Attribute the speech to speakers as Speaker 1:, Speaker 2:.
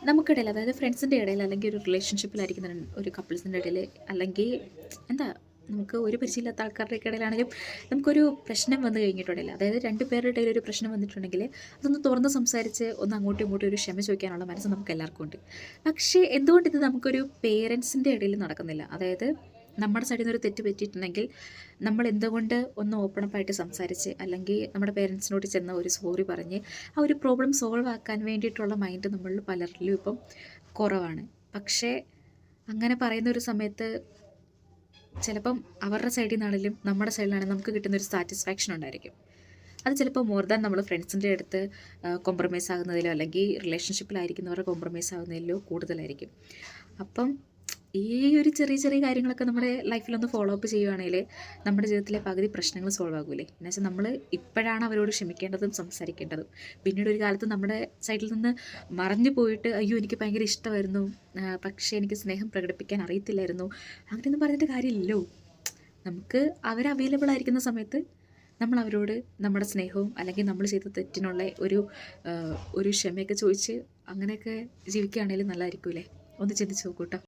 Speaker 1: നമുക്കിടയിൽ അതായത് ഫ്രണ്ട്സിൻ്റെ ഇടയിൽ അല്ലെങ്കിൽ ഒരു റിലേഷൻഷിപ്പിലായിരിക്കുന്ന ഒരു കപ്പിൾസിൻ്റെ ഇടയിൽ അല്ലെങ്കിൽ എന്താ നമുക്ക് ഒരു പരിചയമില്ലാത്ത ആൾക്കാരുടെ ഇടയിലാണെങ്കിലും നമുക്കൊരു പ്രശ്നം വന്നു കഴിഞ്ഞിട്ടുണ്ടല്ലോ, അതായത് രണ്ട് പേരുടെ ഇടയിൽ ഒരു പ്രശ്നം വന്നിട്ടുണ്ടെങ്കിൽ അതൊന്ന് തുറന്ന് സംസാരിച്ച് ഒന്ന് അങ്ങോട്ടും ഇങ്ങോട്ടും ഒരു ക്ഷമ ചോദിക്കാനുള്ള മനസ്സ് നമുക്ക് എല്ലാവർക്കും ഉണ്ട്. പക്ഷേ എന്തുകൊണ്ട് ഇത് നമുക്കൊരു പേരൻസിൻ്റെ ഇടയിൽ നടക്കുന്നില്ല? അതായത് നമ്മുടെ സൈഡിൽ നിന്ന് ഒരു തെറ്റ് പറ്റിയിട്ടുണ്ടെങ്കിൽ നമ്മൾ എന്തുകൊണ്ട് ഒന്ന് ഓപ്പൺ അപ്പ് ആയിട്ട് സംസാരിച്ച് അല്ലെങ്കിൽ നമ്മുടെ പേരൻസിനോട് ചെന്ന് ഒരു സോറി പറഞ്ഞ് ആ ഒരു പ്രോബ്ലം സോൾവ് ആക്കാൻ വേണ്ടിയിട്ടുള്ള മൈൻഡ് നമ്മളിൽ പലരിലും ഇപ്പം കുറവാണ്. പക്ഷേ അങ്ങനെ പറയുന്ന ഒരു സമയത്ത് ചിലപ്പം അവരുടെ സൈഡിൽ നിന്നാണെങ്കിലും നമ്മുടെ സൈഡിലാണെങ്കിലും നമുക്ക് കിട്ടുന്നൊരു സാറ്റിസ്ഫാക്ഷൻ ഉണ്ടായിരിക്കും. അത് ചിലപ്പോൾ മോർ ദാൻ നമ്മൾ ഫ്രണ്ട്സിൻ്റെ അടുത്ത് കോംപ്രമൈസ് ആകുന്നതിലോ അല്ലെങ്കിൽ റിലേഷൻഷിപ്പിലായിരിക്കുന്നവരുടെ കോംപ്രമൈസ് ആകുന്നതിലോ കൂടുതലായിരിക്കും. അപ്പം ഈ ഒരു ചെറിയ ചെറിയ കാര്യങ്ങളൊക്കെ നമ്മുടെ ലൈഫിലൊന്ന് ഫോളോ അപ്പ് ചെയ്യുവാണെങ്കിൽ നമ്മുടെ ജീവിതത്തിലെ പകുതി പ്രശ്നങ്ങൾ സോൾവ് ആകൂലേ. എന്ന് വെച്ചാൽ നമ്മൾ ഇപ്പോഴാണ് അവരോട് ക്ഷമിക്കേണ്ടതും സംസാരിക്കേണ്ടതും. പിന്നീട് ഒരു കാലത്ത് നമ്മുടെ സൈഡിൽ നിന്ന് മറഞ്ഞു പോയിട്ട് അയ്യോ എനിക്ക് ഭയങ്കര ഇഷ്ടമായിരുന്നു, പക്ഷേ എനിക്ക് സ്നേഹം പ്രകടിപ്പിക്കാൻ അറിയത്തില്ലായിരുന്നു, അങ്ങനെയൊന്നും പറഞ്ഞിട്ട് കാര്യമില്ലല്ലോ. നമുക്ക് അവർ അവൈലബിൾ ആയിരിക്കുന്ന സമയത്ത് നമ്മൾ അവരോട് നമ്മുടെ സ്നേഹവും അല്ലെങ്കിൽ നമ്മൾ ചെയ്ത തെറ്റിനുള്ള ഒരു ക്ഷമയൊക്കെ ചോദിച്ച് അങ്ങനെയൊക്കെ ജീവിക്കുകയാണെങ്കിലും നല്ലതായിരിക്കും അല്ലേ. ഒന്ന് ചിന്തിച്ച് നോക്കൂ കേട്ടോ.